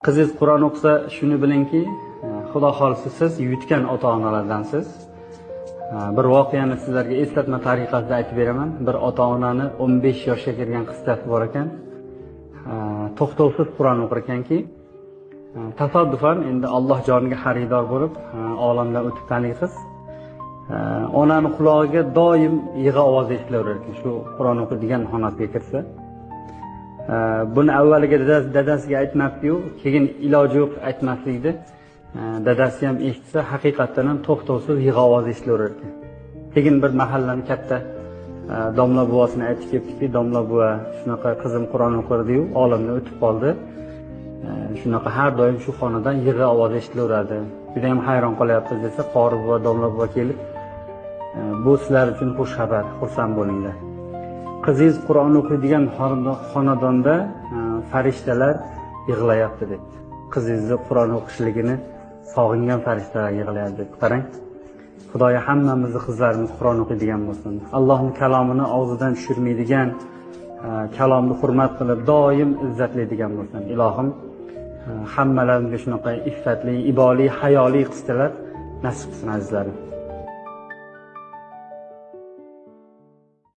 Qizingiz Qur'on o'qisa, shuni bilingki, Xudo xolisa siz yutgan ota-onalardansiz. Bir voqeani sizlarga eslatma tariqasida aytib beraman. Bir ota-onani 15 yoshga kirgan qizchasi bor ekan. To'xtovsiz Qur'on o'qir ekanki, tasodifan endi Alloh joniga xaridor bo'lib, olamdan o'tib taniy qiz. Onani qulog'iga doim yig'i ovozi eshitilaverar ekan, shu Qur'on o'qiydigan xonasiga kirsa. Buni avvaliga dadasiga aytmabdi-yu, keyin iloji yo'q aytmaslikda dadasi ham eshitsa, haqiqatan ham to'xtovsiz yig'i ovozi eshitilaverar ekan. Keyin bir mahallaning katta domla buvasini aytib kelibdiki, domla buva, shunaqa qizim Qur'on o'qirdi-yu, olamdan o'tib qoldi. Shunaqa har doim shu xonadan yig'i ovozi eshitilaveradi. Juda ham hayron qolyapmiz desa, qori buva, domla buva kelib, bu sizlar uchun xush xabar, xursand bo'linglar. Qizingiz Qur'on o'qiydigan xonadonda farishtalar yig'layapti deb. Qizingizni Qur'on o'qishligini sog'ingan farishtalar yig'layapti deb. Qarang. Xudoya hammamizni qizlarimiz Qur'on o'qiydigan bo'lsin. Allohning kalomini og'zidan tushirmaydigan, kalomni hurmat qilib doim izzatlaydigan bo'lsin. Ilohim hammalarimizga shunaqa iffatli, iboli, hayoli qizchalar nasib qilsin azizlarim.